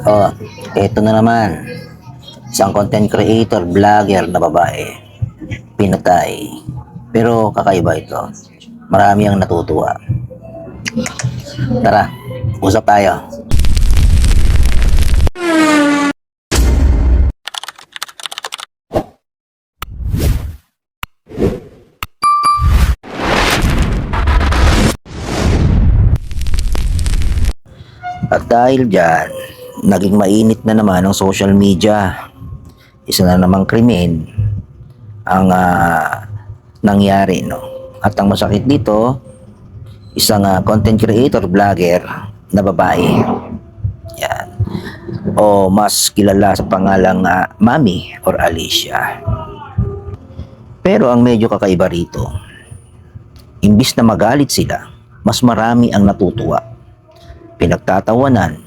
Oh, eto na naman. Isang content creator, vlogger na babae. Pinatay. Pero kakaiba ito. Marami ang natutuwa. Tara, usap tayo. At dahil dyan, naging mainit na naman ang social media. Isa na namang krimen ang nangyari, no? At ang masakit dito, isang content creator, vlogger na babae. Yan. O mas kilala sa pangalang Mami or Alicia. Pero ang medyo kakaiba rito, imbis na magalit sila, mas marami ang natutuwa. Pinagtatawanan.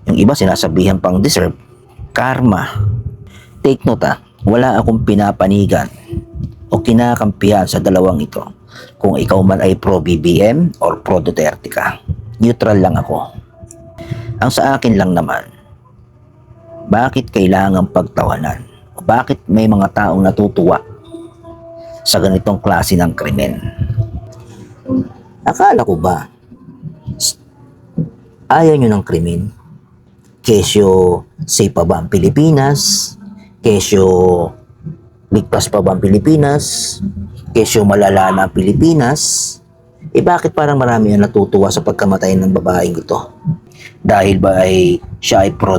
Yung iba sinasabihan pang deserve, karma. Take note wala akong pinapanigan o kinakampihan sa dalawang ito. Kung ikaw man ay pro BBM or pro Duterte ka, neutral lang ako. Ang sa akin lang naman, bakit kailangan pagtawanan? O bakit may mga taong natutuwa sa ganitong klase ng krimen? Akala ko ba ayaw nyo ng krimen? Kesyo safe pa ba ang Pilipinas? Kesyo ligtas pa ba ang Pilipinas? Kesyo malala na ang Pilipinas? Bakit parang marami ang natutuwa sa pagkamatay ng babaeng ito? Dahil ba siya ay pro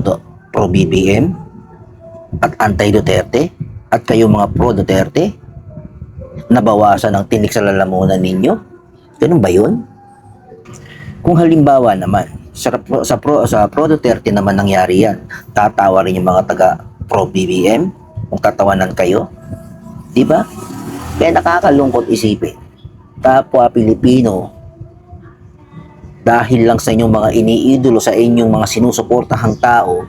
BBM at anti-Duterte? At kayo mga pro Duterte? Nabawasan ang tinik sa lalamunan ninyo? Ganun ba yun? Kung halimbawa naman, sa pro Duterte naman nangyari yan, tatawa rin yung mga taga pro BBM kung tatawanan kayo, di ba? Kaya nakakalungkot isipin, kapwa Pilipino, dahil lang sa inyong mga iniidolo, sa inyong mga sinusuportahang tao,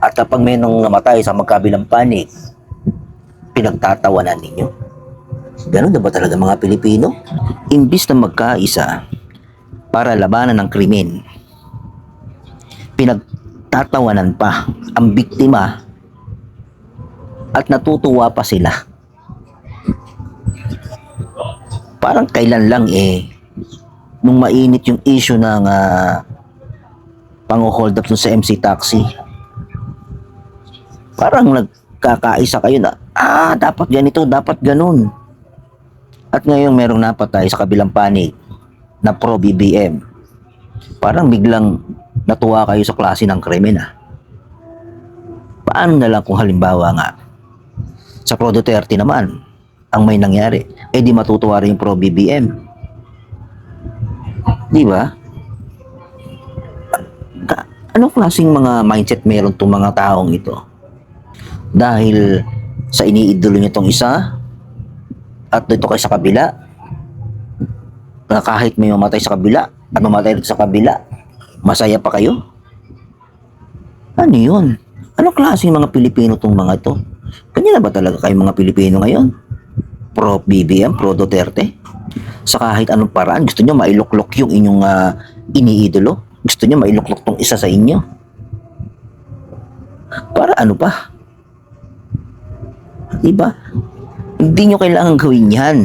at kapag may nang namatay sa magkabilang panig, pinagtatawanan ninyo. Ganun na ba talaga mga Pilipino? Imbis na magkaisa para labanan ng krimen, pinagtatawanan pa ang biktima at natutuwa pa sila. Parang kailan lang nung mainit yung issue ng pang-hold up sa MC Taxi, parang nagkakaisa kayo na dapat ganito, dapat ganun. At ngayon merong napatay sa kabilang panig na pro BBM, parang biglang natuwa kayo sa klase ng krimen. Paano na lang kung halimbawa nga sa pro Duterte naman ang may nangyari, di matutuwa rin yung pro BBM, di ba? Anong klaseng mga mindset meron tong mga taong ito? Dahil sa iniidolo niyo tong isa at dito kayo sa kabila, na kahit may mamatay sa kabila at mamatay dito sa kabila, masaya pa kayo? Ano yun? Anong klaseng mga Pilipino tong mga ito? Kanya na ba talaga kayo mga Pilipino ngayon? Pro BBM, pro Duterte? Sa kahit anong paraan, gusto nyo mailuklok yung inyong iniidolo? Gusto nyo mailuklok tong isa sa inyo? Para ano pa? Diba? Hindi nyo kailangan gawin yan.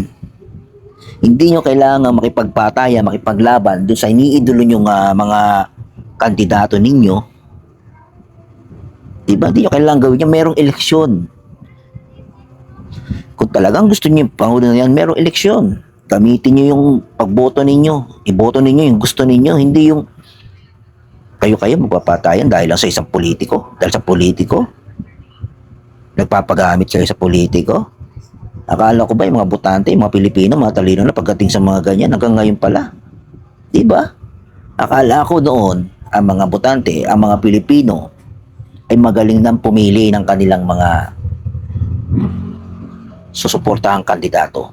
Hindi nyo kailangan makipagpataya, makipaglaban doon sa iniidolo nyong mga kandidato ninyo. Diba? Hindi nyo kailangan gawin yan. Merong eleksyon. Kung talagang gusto niyo yung Pangulo na yan, merong eleksyon. Gamitin niyo yung pagboto ninyo. Iboto ninyo yung gusto ninyo. Hindi yung kayo magpapatayan dahil lang sa isang politiko. Dahil sa politiko. Nagpapagamit kayo sa politiko. Akala ko ba yung mga botante, yung mga Pilipino, mga talino na pagdating sa mga ganyan, hanggang ngayon pala. Diba? Akala ko noon, ang mga botante, ang mga Pilipino, ay magaling nang pumili ng kanilang mga susuportahang kandidato.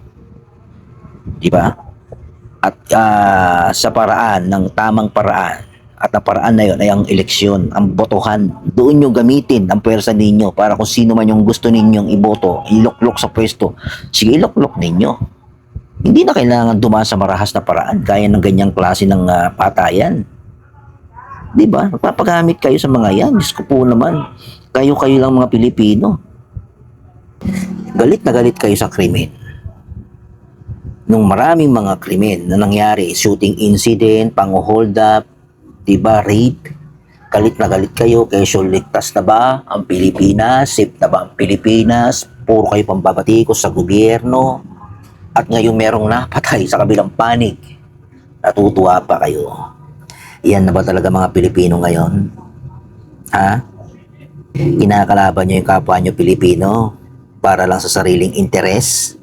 Di ba? At sa paraan, ng tamang paraan, at ang paraan na yun ay ang eleksyon, ang botohan. Doon nyo gamitin ang pwersa ninyo para kung sino man yung gusto ninyong iboto, iloklok sa pwesto. Sige, iloklok ninyo. Hindi na kailangan dumaan sa marahas na paraan, gaya ng ganyang klase ng patayan. Di ba? Nagpapagamit kayo sa mga yan. Diyos ko po naman. Kayo-kayo lang mga Pilipino. Galit na galit kayo sa krimen. Nung maraming mga krimen na nangyari, shooting incident, pang-hold up, di ba, rape, galit na galit kayo, kesyo ligtas na ba ang Pilipinas, safe na ba ang Pilipinas, puro kayo pambabatikos sa gobyerno, at ngayon merong napatay sa kabilang panig, natutuwa pa kayo. Iyan na ba talaga mga Pilipino ngayon? Ha? Kinakalaban nyo yung kapwa nyo Pilipino para lang sa sariling interes?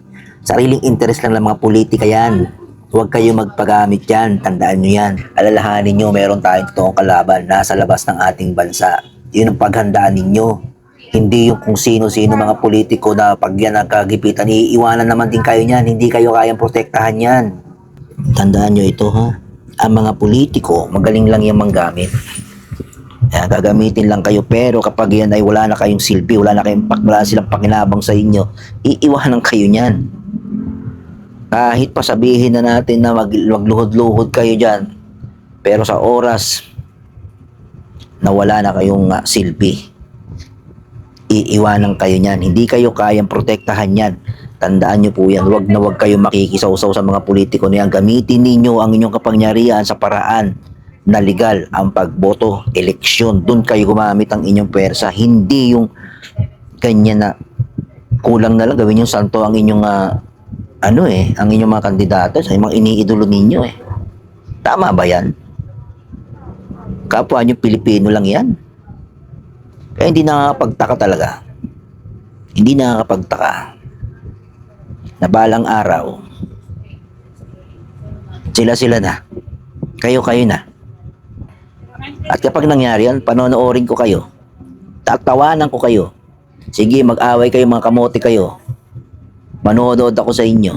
Sariling interes lang ng mga politika yan. Huwag kayo magpagamit yan. Tandaan nyo yan. Alalahanin nyo, meron tayong totoong kalaban nasa labas ng ating bansa. Yun ang paghandaan ninyo. Hindi yung kung sino-sino mga politiko na pag yan nagkagipitan, iiwanan naman din kayo niyan. Hindi kayo kayang protektahan yan. Tandaan nyo ito ha. Ang mga politiko, magaling lang yung manggamit. Kaya gagamitin lang kayo, pero kapag yan ay wala na kayong silbi, wala silang pakinabang sa inyo, iiwanan kayo niyan. Kahit pa sabihin na natin na magluhod-luhod kayo dyan, pero sa oras na wala na kayong silbi, iiwanan kayo niyan. Hindi kayo kayang protektahan yan. Tandaan nyo po yan. Huwag na huwag kayo makikisaw-saw sa mga politiko na yan. Gamitin ninyo ang inyong kapangyarihan sa paraan na legal ang pagboto, eleksyon. Doon kayo gumamit ang inyong pwersa. Hindi yung ganyan na kulang na lang gawin yung santo ang inyong ang inyong mga kandidato sa mga iniidolo ninyo eh. Tama ba yan? Kapwa nyo Pilipino lang yan. Kaya hindi nakakapagtaka talaga. Hindi nakakapagtaka na balang araw sila na. Kayo na. At kapag nangyari yan, panonoorin ko kayo. Tatawanan ko kayo. Sige, mag-away kayo, mga kamote kayo. Manonood ako sa inyo.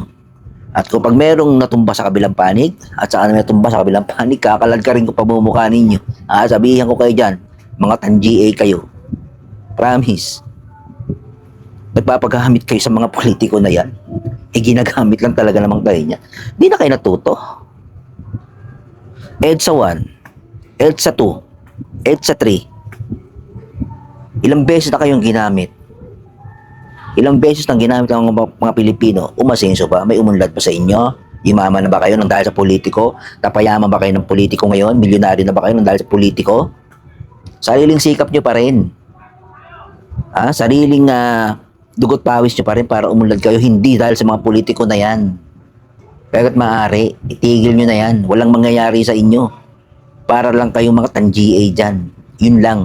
At kapag merong natumba sa kabilang panig, at saan may natumba sa kabilang panig, kakalad ka rin ko pamumukha ninyo. Sabihan ko kayo dyan, mga tan-GA kayo. Promise. Nagpapagamit kayo sa mga politiko na yan. Ginagamit lang talaga namang kayo niya. Di na kayo natuto. EDSA 1, EDSA 2, EDSA 3. Ilang beses na kayong ginamit. Ilang beses nang ginamit ng mga Pilipino, umasenso ba? May umunlad pa sa inyo? Yumaman na ba kayo nang dahil sa politiko? Napayaman ba kayo ng politiko ngayon? Milyonaryo na ba kayo nang dahil sa politiko? Sariling sikap nyo pa rin. Sariling dugot pawis nyo pa rin para umunlad kayo. Hindi dahil sa mga politiko na yan. Kaya maaari, itigil nyo na yan. Walang mangyayari sa inyo. Para lang kayong mga tan-GA dyan. Yun lang.